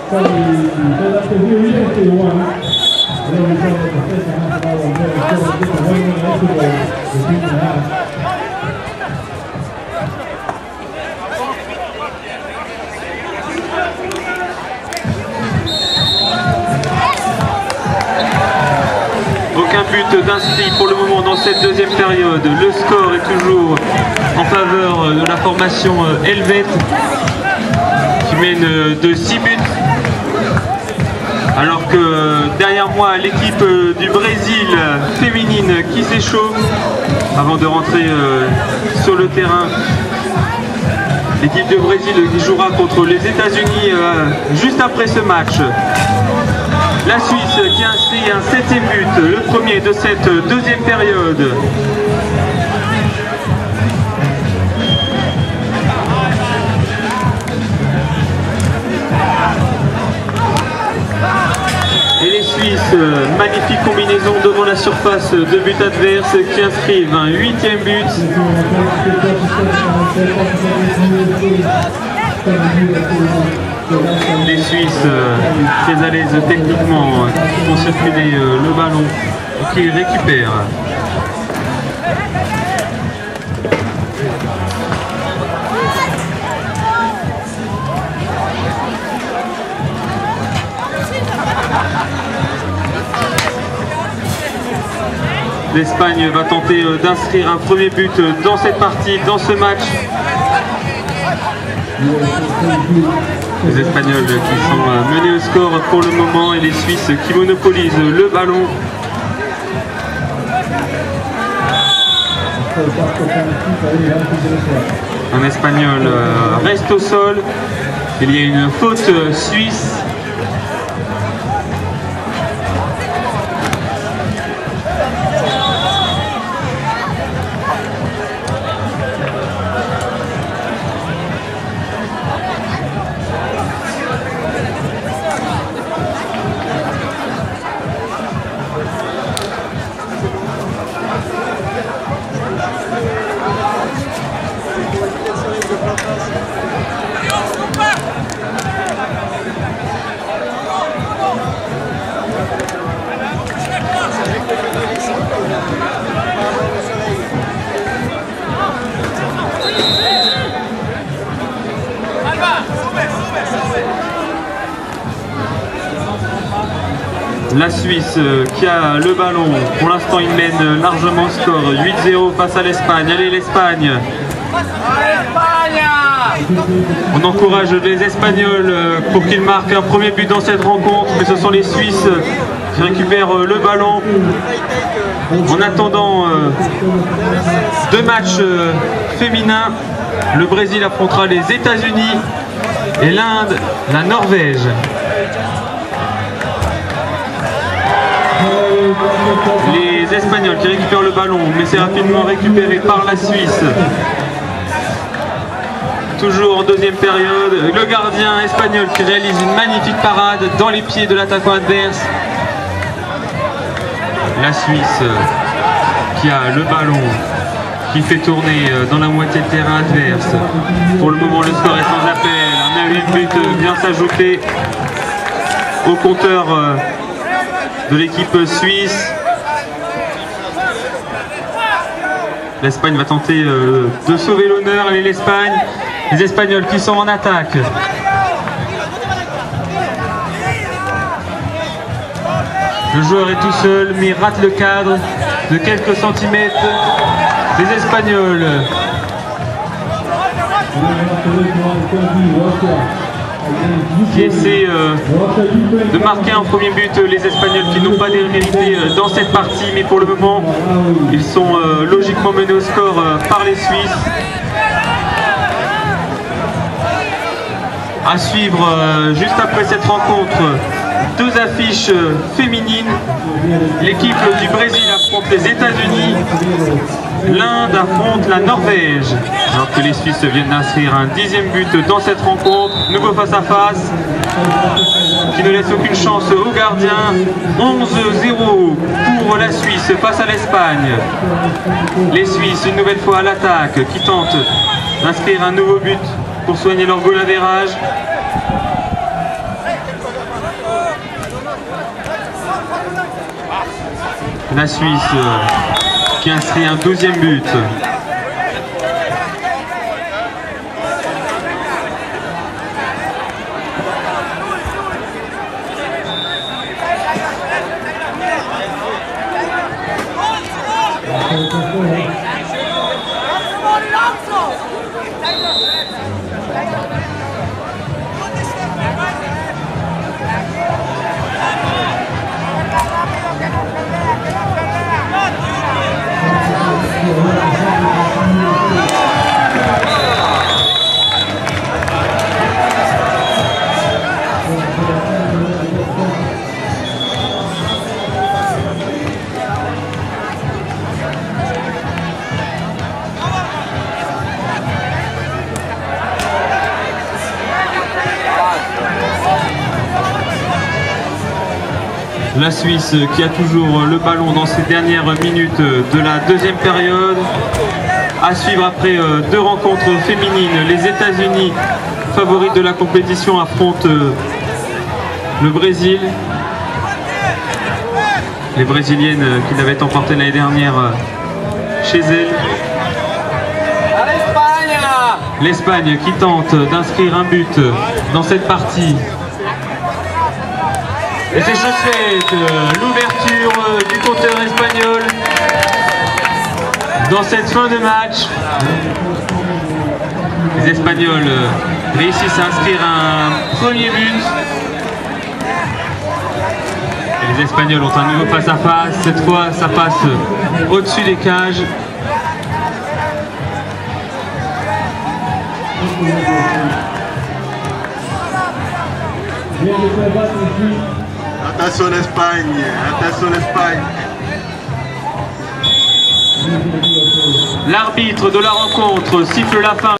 Aucun but d'inscrit pour le moment dans cette deuxième période. Le score est toujours en faveur de la formation helvète qui mène de 6 buts. Alors que derrière moi, l'équipe du Brésil féminine qui s'échauffe avant de rentrer sur le terrain. L'équipe du Brésil qui jouera contre les États-Unis juste après ce match. La Suisse qui a inscrit un 7e but, le premier de cette deuxième période. Et les Suisses, magnifique combinaison devant la surface de but adverse qui inscrivent un 8e but. Les Suisses très à l'aise techniquement qui vont circuler le ballon et qui récupèrent. L'Espagne va tenter d'inscrire un premier but dans cette partie, dans ce match. Les Espagnols qui sont menés au score pour le moment et les Suisses qui monopolisent le ballon. Un Espagnol reste au sol. Il y a une faute suisse. La Suisse qui a le ballon, pour l'instant il mène largement le score, 8-0 face à l'Espagne. Allez l'Espagne! On encourage les Espagnols pour qu'ils marquent un premier but dans cette rencontre, mais ce sont les Suisses qui récupèrent le ballon. En attendant deux matchs féminins, le Brésil affrontera les États-Unis et l'Inde, la Norvège. Les Espagnols qui récupèrent le ballon, mais c'est rapidement récupéré par la Suisse. Toujours en deuxième période, le gardien espagnol qui réalise une magnifique parade dans les pieds de l'attaquant adverse. La Suisse qui a le ballon, qui fait tourner dans la moitié de terrain adverse. Pour le moment, le score est sans appel. Un 9e but vient s'ajouter au compteur de l'équipe suisse. L'Espagne va tenter de sauver l'honneur. Et l'Espagne, les Espagnols qui sont en attaque. Le joueur est tout seul, mais rate le cadre de quelques centimètres. Les Espagnols. Qui essaient de marquer un premier but, les Espagnols qui n'ont pas mérité dans cette partie, mais pour le moment ils sont logiquement menés au score par les Suisses. À suivre juste après cette rencontre, deux affiches féminines. L'équipe du Brésil affronte les États-Unis, l'Inde affronte la Norvège. Alors que les Suisses viennent d'inscrire un 10e but dans cette rencontre. Nouveau face-à-face qui ne laisse aucune chance aux gardiens. 11-0 pour la Suisse face à l'Espagne. Les Suisses une nouvelle fois à l'attaque qui tentent d'inscrire un nouveau but pour soigner leur goal average. la Suisse qui inscrit un 12e but. La Suisse qui a toujours le ballon dans ces dernières minutes de la deuxième période. À suivre après deux rencontres féminines, les États-Unis, favoris de la compétition, affrontent le Brésil. Les Brésiliennes qui l'avaient emporté l'année dernière chez elles. L'Espagne qui tente d'inscrire un but dans cette partie. Et c'est chose faite, l'ouverture du compteur espagnol dans cette fin de match. Les Espagnols réussissent à inscrire un premier but. Et les Espagnols ont un nouveau face-à-face. Cette fois, ça passe au-dessus des cages. Attention l'Espagne, attention l'Espagne. L'arbitre de la rencontre siffle la fin.